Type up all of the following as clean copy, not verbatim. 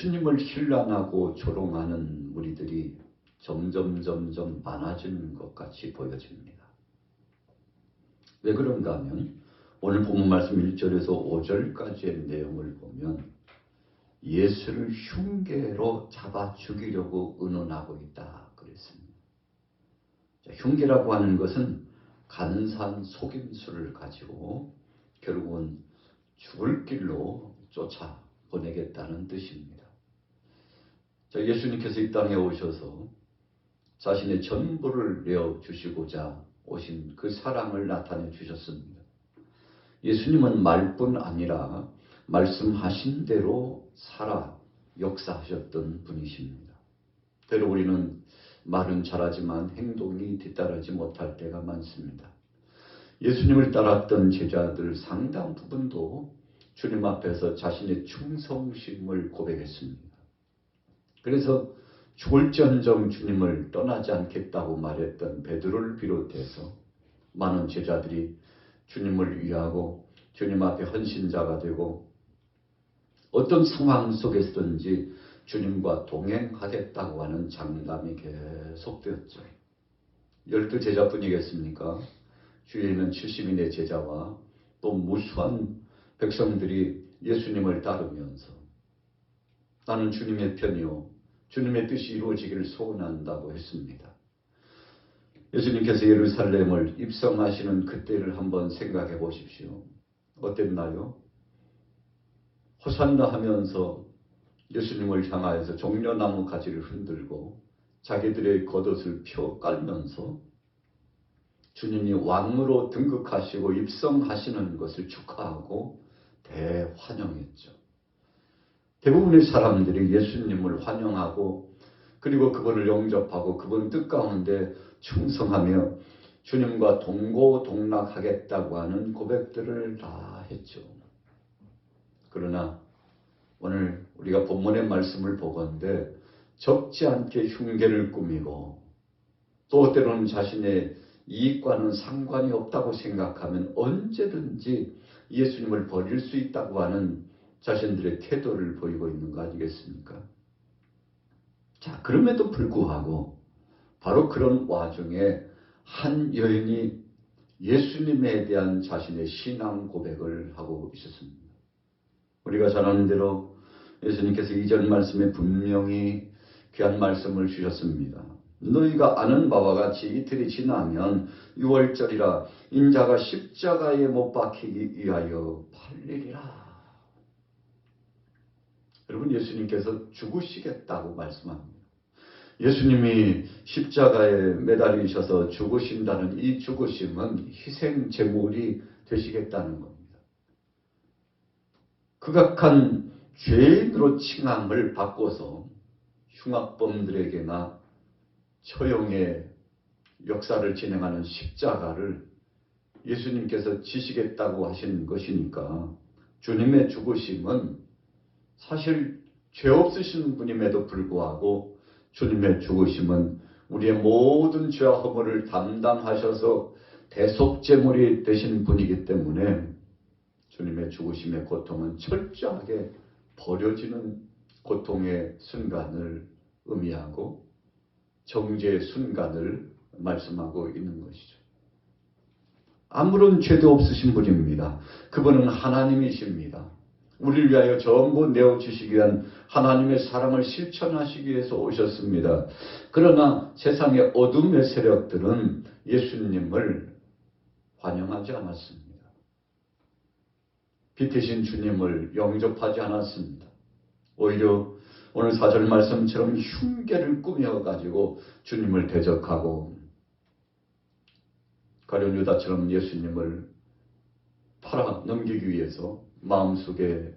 예수님을 힐난하고 조롱하는 무리들이 점점 많아지는 것 같이 보여집니다. 왜 그런가 하면 오늘 본문 말씀 1절에서 5절까지의 내용을 보면 예수를 흉계로 잡아 죽이려고 의논하고 있다 그랬습니다. 흉계라고 하는 것은 간사한 속임수를 가지고 결국은 죽을 길로 쫓아 보내겠다는 뜻입니다. 예수님께서 이 땅에 오셔서 자신의 전부를 내어주시고자 오신 그 사랑을 나타내 주셨습니다. 예수님은 말뿐 아니라 말씀하신 대로 살아 역사하셨던 분이십니다. 때로 우리는 말은 잘하지만 행동이 뒤따르지 못할 때가 많습니다. 예수님을 따랐던 제자들 상당 부분도 주님 앞에서 자신의 충성심을 고백했습니다. 그래서 죽을지언정 주님을 떠나지 않겠다고 말했던 베드로를 비롯해서 많은 제자들이 주님을 위하고 주님 앞에 헌신자가 되고 어떤 상황 속에서든지 주님과 동행하겠다고 하는 장담이 계속되었죠. 12제자뿐이겠습니까? 주위에 있는 70인의 제자와 또 무수한 백성들이 예수님을 따르면서 나는 주님의 편이요 주님의 뜻이 이루어지기를 소원한다고 했습니다. 예수님께서 예루살렘을 입성하시는 그때를 한번 생각해 보십시오. 어땠나요? 호산나 하면서 예수님을 향하여서 종려나무 가지를 흔들고 자기들의 겉옷을 펴 깔면서 주님이 왕으로 등극하시고 입성하시는 것을 축하하고 대환영했죠. 대부분의 사람들이 예수님을 환영하고 그리고 그분을 영접하고 그분 뜻 가운데 충성하며 주님과 동고동락하겠다고 하는 고백들을 다 했죠. 그러나 오늘 우리가 본문의 말씀을 보건대 적지 않게 흉계를 꾸미고 또 때로는 자신의 이익과는 상관이 없다고 생각하면 언제든지 예수님을 버릴 수 있다고 하는 자신들의 태도를 보이고 있는 거 아니겠습니까? 자, 그럼에도 불구하고 바로 그런 와중에 한 여인이 예수님에 대한 자신의 신앙 고백을 하고 있었습니다. 우리가 잘 아는 대로 예수님께서 2절 말씀에 분명히 귀한 말씀을 주셨습니다. 너희가 아는 바와 같이 이틀이 지나면 6월절이라 인자가 십자가에 못 박히기 위하여 팔리리라. 여러분, 예수님께서 죽으시겠다고 말씀합니다. 예수님이 십자가에 매달리셔서 죽으신다는 이 죽으심은 희생 제물이 되시겠다는 겁니다. 극악한 죄인으로 칭함을 바꿔서 흉악범들에게나 처형의 역사를 진행하는 십자가를 예수님께서 지시겠다고 하신 것이니까 주님의 죽으심은 사실 죄 없으신 분임에도 불구하고 주님의 죽으심은 우리의 모든 죄와 허물을 담당하셔서 대속제물이 되신 분이기 때문에 주님의 죽으심의 고통은 철저하게 버려지는 고통의 순간을 의미하고 정죄의 순간을 말씀하고 있는 것이죠. 아무런 죄도 없으신 분입니다. 그분은 하나님이십니다. 우리를 위하여 전부 내어주시기 위한 하나님의 사랑을 실천하시기 위해서 오셨습니다. 그러나 세상의 어둠의 세력들은 예수님을 환영하지 않았습니다. 빛이신 주님을 영접하지 않았습니다. 오히려 오늘 4절 말씀처럼 흉계를 꾸며가지고 주님을 대적하고 가룟 유다처럼 예수님을 팔아 넘기기 위해서 마음속에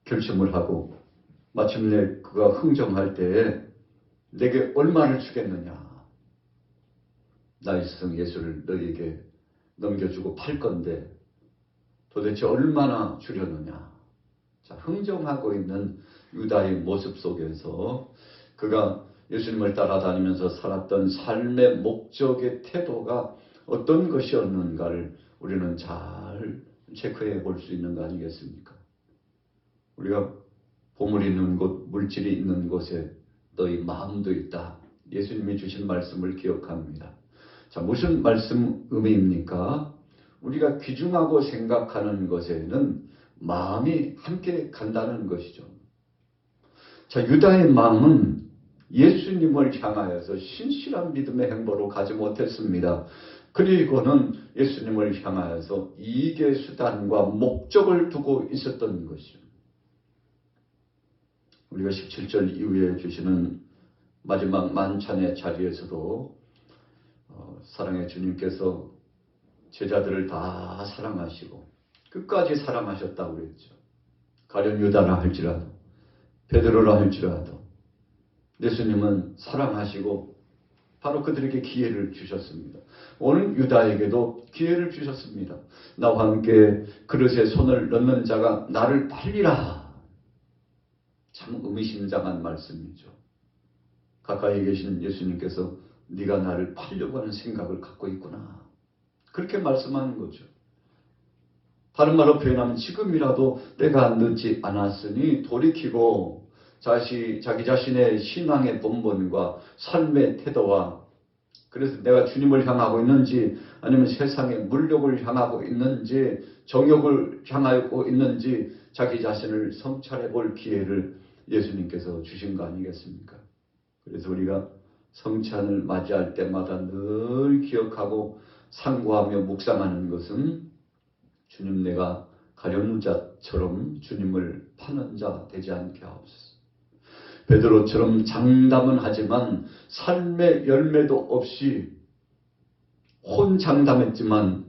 결심을 하고 마침내 그가 흥정할 때에 내게 얼마를 주겠느냐. 나의 스승 예수를 너희에게 넘겨주고 팔 건데 도대체 얼마나 주려느냐. 자, 흥정하고 있는 유다의 모습 속에서 그가 예수님을 따라다니면서 살았던 삶의 목적의 태도가 어떤 것이었는가를 우리는 잘 체크해 볼 수 있는 거 아니겠습니까? 우리가 보물이 있는 곳, 물질이 있는 곳에 너희 마음도 있다. 예수님이 주신 말씀을 기억합니다. 자, 무슨 말씀 의미입니까? 우리가 귀중하고 생각하는 것에는 마음이 함께 간다는 것이죠. 자, 유다의 마음은 예수님을 향하여서 신실한 믿음의 행보로 가지 못했습니다. 그리고는 예수님을 향하여서 이익의 수단과 목적을 두고 있었던 것이죠. 우리가 17절 이후에 주시는 마지막 만찬의 자리에서도 사랑의 주님께서 제자들을 다 사랑하시고 끝까지 사랑하셨다고 그랬죠. 가련 유다라 할지라도 베드로라 할지라도 예수님은 사랑하시고 바로 그들에게 기회를 주셨습니다. 오늘 유다에게도 기회를 주셨습니다. 나와 함께 그릇에 손을 넣는 자가 나를 팔리라. 참 의미심장한 말씀이죠. 가까이 계신 예수님께서 네가 나를 팔려고 하는 생각을 갖고 있구나. 그렇게 말씀하는 거죠. 다른 말로 표현하면 지금이라도 때가 늦지 않았으니 돌이키고 자기 자신의 신앙의 본분과 삶의 태도와 그래서 내가 주님을 향하고 있는지 아니면 세상의 물욕을 향하고 있는지 정욕을 향하고 있는지 자기 자신을 성찰해 볼 기회를 예수님께서 주신 거 아니겠습니까? 그래서 우리가 성찬을 맞이할 때마다 늘 기억하고 상고하며 묵상하는 것은 주님 내가 가룟 자처럼 주님을 파는 자 되지 않게 하옵소서. 베드로처럼 장담은 하지만 삶의 열매도 없이 혼장담했지만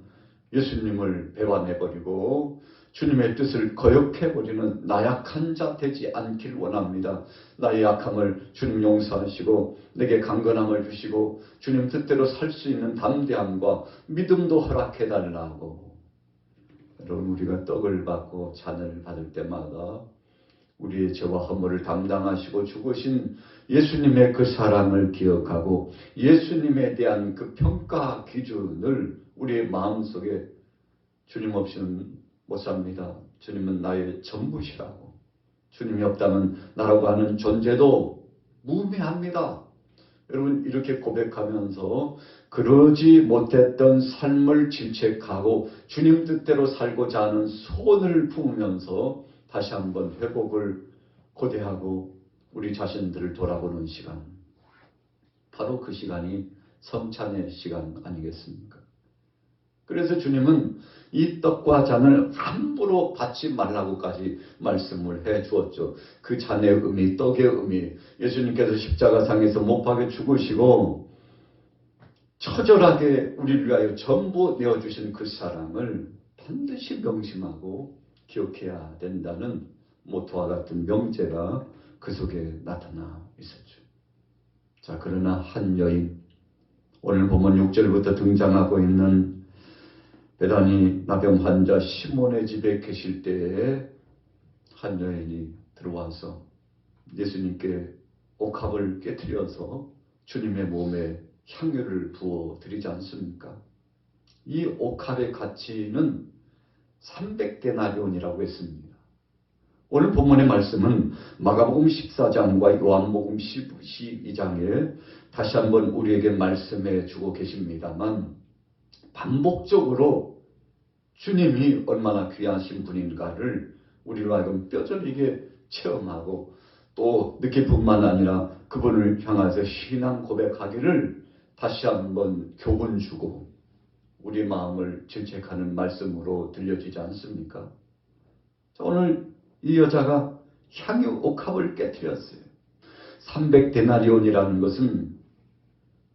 예수님을 배반해버리고 주님의 뜻을 거역해버리는 나약한 자 되지 않길 원합니다. 나의 약함을 주님 용서하시고 내게 강건함을 주시고 주님 뜻대로 살 수 있는 담대함과 믿음도 허락해달라고. 여러분 우리가 떡을 받고 잔을 받을 때마다 우리의 죄와 허물을 담당하시고 죽으신 예수님의 그 사랑을 기억하고 예수님에 대한 그 평가 기준을 우리의 마음속에 주님 없이는 못 삽니다. 주님은 나의 전부시라고. 주님이 없다면 나라고 하는 존재도 무의미합니다. 여러분 이렇게 고백하면서 그러지 못했던 삶을 질책하고 주님 뜻대로 살고자 하는 소원을 품으면서 다시 한번 회복을 고대하고 우리 자신들을 돌아보는 시간. 바로 그 시간이 성찬의 시간 아니겠습니까? 그래서 주님은 이 떡과 잔을 함부로 받지 말라고까지 말씀을 해 주었죠. 그 잔의 의미, 떡의 의미, 예수님께서 십자가상에서 못 박혀 죽으시고 처절하게 우리를 위하여 전부 내어주신 그 사랑을 반드시 명심하고 기억해야 된다는 모토와 같은 명제가 그 속에 나타나 있었죠. 자, 그러나 한 여인, 오늘 보면 6절부터 등장하고 있는 베다니 나병 환자 시몬의 집에 계실 때에 한 여인이 들어와서 예수님께 옥합을 깨트려서 주님의 몸에 향유를 부어 드리지 않습니까? 이 옥합의 가치는 300데나리온이라고 했습니다. 오늘 본문의 말씀은 마가복음 14장과 요한복음 12장에 다시 한번 우리에게 말씀해 주고 계십니다만 반복적으로 주님이 얼마나 귀하신 분인가를 우리로 하여금 뼈저리게 체험하고 또 느낄 뿐만 아니라 그분을 향해서 신앙 고백하기를 다시 한번 교훈 주고 우리 마음을 질책하는 말씀으로 들려지지 않습니까? 오늘 이 여자가 향유 옥합을 깨뜨렸어요. 300데나리온이라는 것은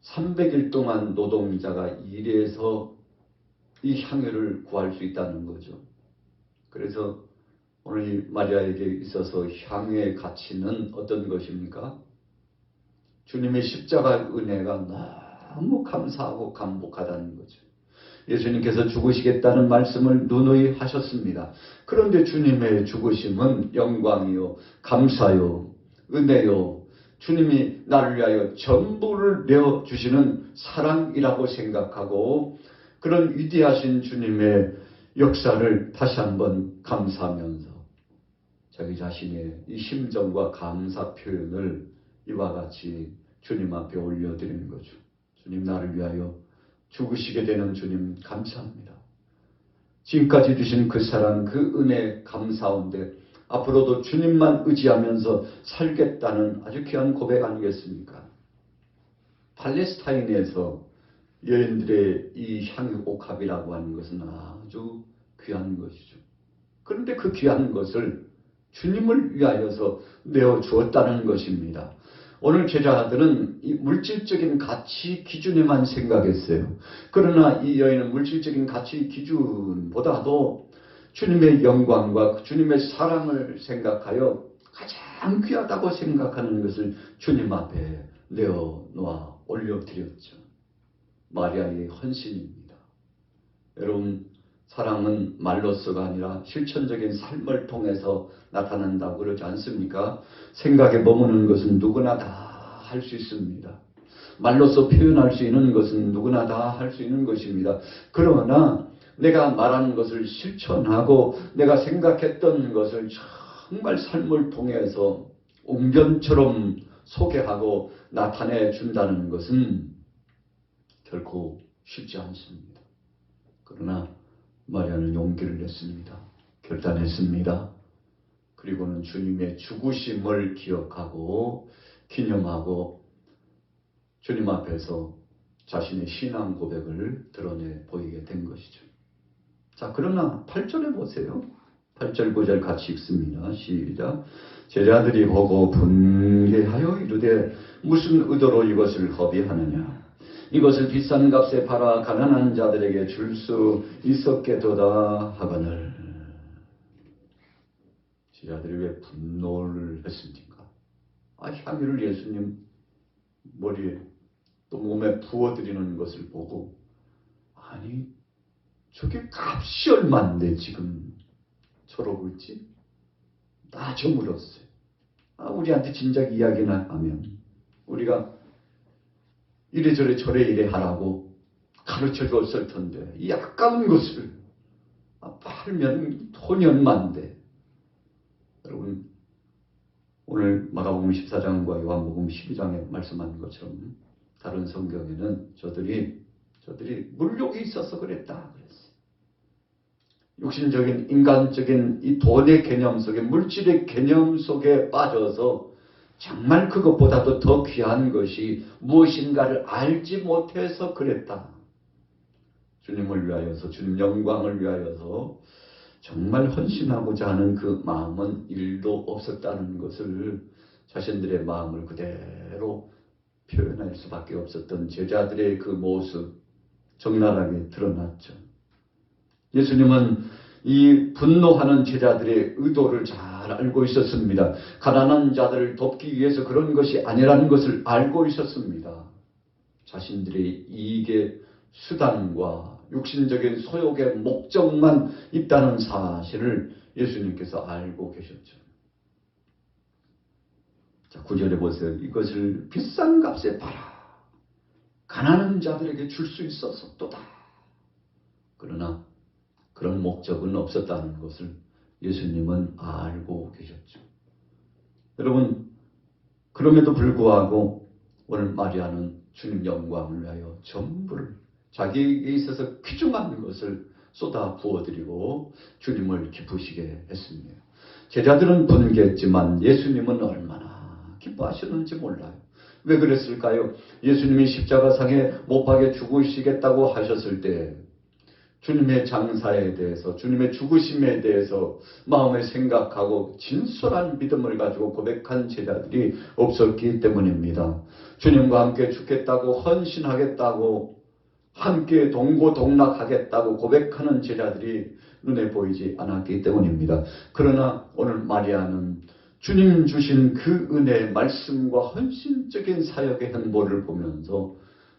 300일 동안 노동자가 일해서 이 향유를 구할 수 있다는 거죠. 그래서 오늘 이 마리아에게 있어서 향유의 가치는 어떤 것입니까? 주님의 십자가 은혜가 너무 감사하고 감복하다는 거죠. 예수님께서 죽으시겠다는 말씀을 누누이 하셨습니다. 그런데 주님의 죽으심은 영광이요, 감사요, 은혜요, 주님이 나를 위하여 전부를 내어주시는 사랑이라고 생각하고 그런 위대하신 주님의 역사를 다시 한번 감사하면서 자기 자신의 이 심정과 감사 표현을 이와 같이 주님 앞에 올려드리는 거죠. 주님, 나를 위하여 죽으시게 되는 주님 감사합니다. 지금까지 주신 그 사랑, 그 은혜 감사한데 앞으로도 주님만 의지하면서 살겠다는 아주 귀한 고백 아니겠습니까? 팔레스타인에서 여인들의 이 향유옥합이라고 하는 것은 아주 귀한 것이죠. 그런데 그 귀한 것을 주님을 위하여서 내어주었다는 것입니다. 오늘 제자들은 이 물질적인 가치 기준에만 생각했어요. 그러나 이 여인은 물질적인 가치 기준보다도 주님의 영광과 주님의 사랑을 생각하여 가장 귀하다고 생각하는 것을 주님 앞에 내어놓아 올려드렸죠. 마리아의 헌신입니다. 여러분, 사랑은 말로서가 아니라 실천적인 삶을 통해서 나타난다고 그러지 않습니까? 생각에 머무는 것은 누구나 다 할 수 있습니다. 말로서 표현할 수 있는 것은 누구나 다 할 수 있는 것입니다. 그러나 내가 말하는 것을 실천하고 내가 생각했던 것을 정말 삶을 통해서 웅변처럼 소개하고 나타내 준다는 것은 결코 쉽지 않습니다. 그러나 마리아는 용기를 냈습니다. 결단했습니다. 그리고는 주님의 죽으심을 기억하고 기념하고 주님 앞에서 자신의 신앙 고백을 드러내 보이게 된 것이죠. 자, 그러나 8절에 보세요. 8절 9절 같이 읽습니다. 시작. 제자들이 보고 분개하여 이르되 무슨 의도로 이것을 허비하느냐. 이것을 비싼 값에 팔아 가난한 자들에게 줄 수 있었겠도다 하거늘. 제자들이 왜 분노를 했습니까? 향유를 예수님 머리에 또 몸에 부어드리는 것을 보고 아니 저게 값이 얼마인데 지금 저러고 있지? 다 저물었어요. 우리한테 진작 이야기나 하면 우리가 이래저래 저래 이래 하라고 가르쳐 줬을 텐데 이 아까운 것을 팔면 돈이 얼마인데. 여러분, 오늘 마가복음 14장과 요한복음 12장에 말씀한 것처럼 다른 성경에는 저들이 물욕이 있어서 그랬다 그랬어요. 육신적인 인간적인 이 돈의 개념 속에 물질의 개념 속에 빠져서 정말 그것보다도 더 귀한 것이 무엇인가를 알지 못해서 그랬다. 주님을 위하여서 주님 영광을 위하여서 정말 헌신하고자 하는 그 마음은 일도 없었다는 것을 자신들의 마음을 그대로 표현할 수밖에 없었던 제자들의 그 모습 적나라하게 드러났죠. 예수님은 이 분노하는 제자들의 의도를 잘 알고 있었습니다. 가난한 자들을 돕기 위해서 그런 것이 아니라는 것을 알고 있었습니다. 자신들의 이익의 수단과 육신적인 소욕의 목적만 있다는 사실을 예수님께서 알고 계셨죠. 자, 9절에 보세요. 이것을 비싼 값에 팔아 가난한 자들에게 줄 수 있었도다. 그러나 그런 목적은 없었다는 것을 예수님은 알고 계셨죠. 여러분, 그럼에도 불구하고 오늘 마리아는 주님 영광을 위하여 전부를 자기에게 있어서 귀중한 것을 쏟아 부어드리고 주님을 기쁘시게 했습니다. 제자들은 분개했지만 예수님은 얼마나 기뻐하셨는지 몰라요. 왜 그랬을까요? 예수님이 십자가상에 못 박혀 죽으시겠다고 하셨을 때 주님의 장사에 대해서 주님의 죽으심에 대해서 마음에 생각하고 진솔한 믿음을 가지고 고백한 제자들이 없었기 때문입니다. 주님과 함께 죽겠다고 헌신하겠다고 함께 동고동락하겠다고 고백하는 제자들이 눈에 보이지 않았기 때문입니다. 그러나 오늘 마리아는 주님 주신 그 은혜의 말씀과 헌신적인 사역의 행보를 보면서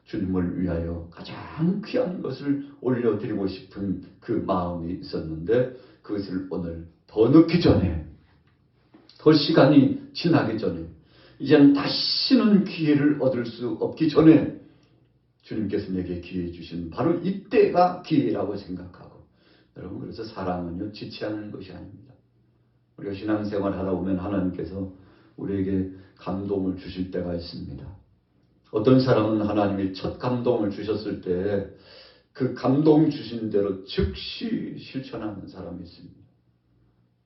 주님을 위하여 가장 귀한 것을 올려드리고 싶은 그 마음이 있었는데 그것을 오늘 더 늦기 전에 더 시간이 지나기 전에 이제는 다시는 기회를 얻을 수 없기 전에 주님께서 내게 기회 주신 바로 이때가 기회라고 생각하고 여러분 그래서 사랑은요 지체하는 것이 아닙니다. 우리가 신앙생활 하다 보면 하나님께서 우리에게 감동을 주실 때가 있습니다. 어떤 사람은 하나님이 첫 감동을 주셨을 때 그 감동 주신 대로 즉시 실천하는 사람이 있습니다.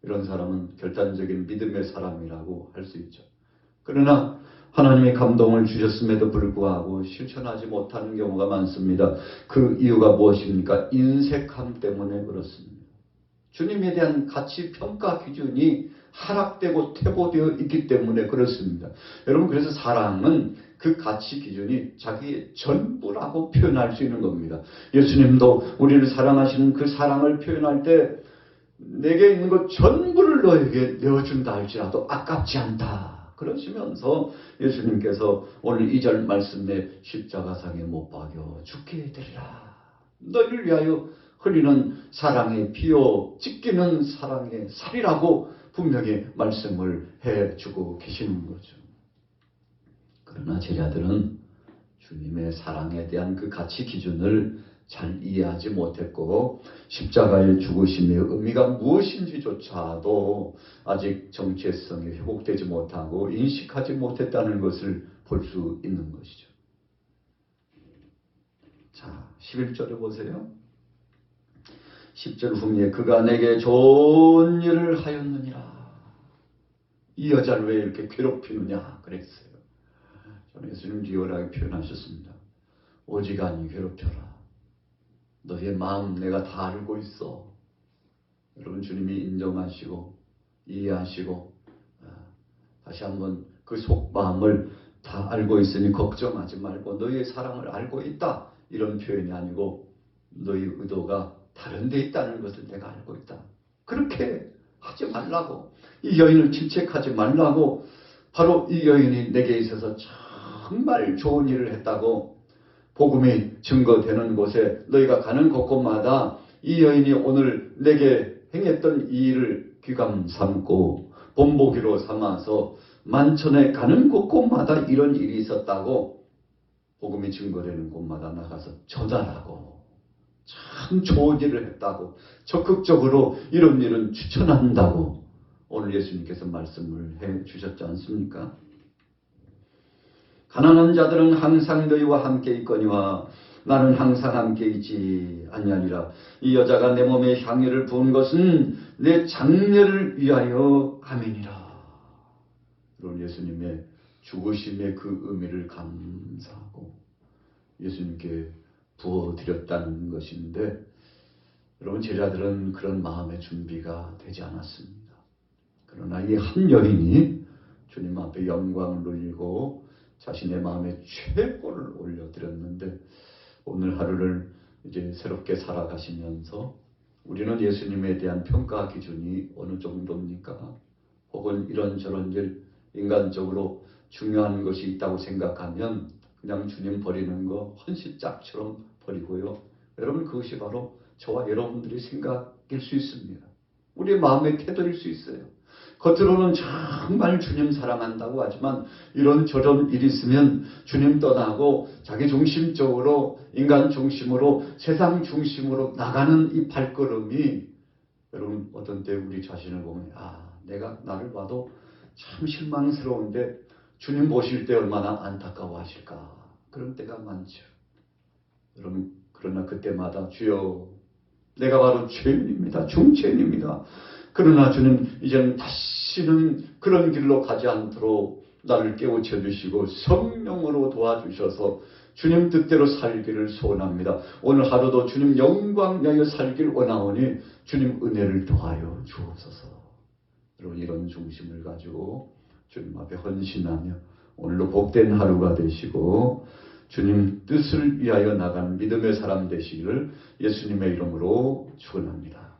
이런 사람은 결단적인 믿음의 사람이라고 할 수 있죠. 그러나 하나님의 감동을 주셨음에도 불구하고 실천하지 못하는 경우가 많습니다. 그 이유가 무엇입니까? 인색함 때문에 그렇습니다. 주님에 대한 가치 평가 기준이 하락되고 퇴보되어 있기 때문에 그렇습니다. 여러분, 그래서 사랑은 그 가치 기준이 자기의 전부라고 표현할 수 있는 겁니다. 예수님도 우리를 사랑하시는 그 사랑을 표현할 때 내게 있는 것 전부를 너에게 내어준다 할지라도 아깝지 않다 그러시면서 예수님께서 오늘 2절 말씀에 십자가상에 못 박여 죽게 되리라. 너희를 위하여 흘리는 사랑의 피요 찢기는 사랑의 살이라고 분명히 말씀을 해주고 계시는 거죠. 그러나 제자들은 주님의 사랑에 대한 그 가치 기준을 잘 이해하지 못했고 십자가의 죽으심의 의미가 무엇인지조차도 아직 정체성이 회복되지 못하고 인식하지 못했다는 것을 볼 수 있는 것이죠. 자, 11절에 보세요. 10절 후미에 그가 내게 좋은 일을 하였느니라. 이 여자를 왜 이렇게 괴롭히느냐 그랬어요. 저는 예수님 리얼하게 표현하셨습니다. 오지간히 괴롭혀라. 너의 마음 내가 다 알고 있어. 여러분, 주님이 인정하시고 이해하시고 다시 한번 그 속마음을 다 알고 있으니 걱정하지 말고 너의 사랑을 알고 있다. 이런 표현이 아니고 너의 의도가 다른 데 있다는 것을 내가 알고 있다. 그렇게 하지 말라고. 이 여인을 질책하지 말라고. 바로 이 여인이 내게 있어서 정말 좋은 일을 했다고 복음이 증거되는 곳에 너희가 가는 곳곳마다 이 여인이 오늘 내게 행했던 이 일을 귀감 삼고 본보기로 삼아서 만천에 가는 곳곳마다 이런 일이 있었다고 복음이 증거되는 곳마다 나가서 전하라고. 참 좋은 일을 했다고 적극적으로 이런 일은 추천한다고 오늘 예수님께서 말씀을 해 주셨지 않습니까? 가난한 자들은 항상 너희와 함께 있거니와 나는 항상 함께 있지 아니하니라. 이 여자가 내 몸에 향유를 부은 것은 내 장례를 위하여 함이니라. 그런 예수님의 죽으심의 그 의미를 감사하고 예수님께 부어드렸다는 것인데, 여러분, 제자들은 그런 마음의 준비가 되지 않았습니다. 그러나 이 한 여인이 주님 앞에 영광을 돌리고 자신의 마음의 최고를 올려드렸는데, 오늘 하루를 이제 새롭게 살아가시면서 우리는 예수님에 대한 평가 기준이 어느 정도입니까? 혹은 이런저런 일, 인간적으로 중요한 것이 있다고 생각하면 그냥 주님 버리는 거 헌신짝처럼 버리고요. 여러분, 그것이 바로 저와 여러분들의 생각일 수 있습니다. 우리의 마음의 태도일 수 있어요. 겉으로는 정말 주님 사랑한다고 하지만 이런저런 일이 있으면 주님 떠나고 자기 중심적으로 인간 중심으로 세상 중심으로 나가는 이 발걸음이, 여러분, 어떤 때 우리 자신을 보면 내가 나를 봐도 참 실망스러운데 주님 보실 때 얼마나 안타까워하실까, 그런 때가 많죠. 여러분, 그러나 그때마다 주여 내가 바로 죄인입니다. 중죄인입니다. 그러나 주님 이제는 다시는 그런 길로 가지 않도록 나를 깨우쳐 주시고 성령으로 도와주셔서 주님 뜻대로 살기를 소원합니다. 오늘 하루도 주님 영광 위하여 살길 원하오니 주님 은혜를 더하여 주옵소서. 여러분, 이런 중심을 가지고 주님 앞에 헌신하며 오늘도 복된 하루가 되시고 주님 뜻을 위하여 나가는 믿음의 사람 되시기를 예수님의 이름으로 축원합니다.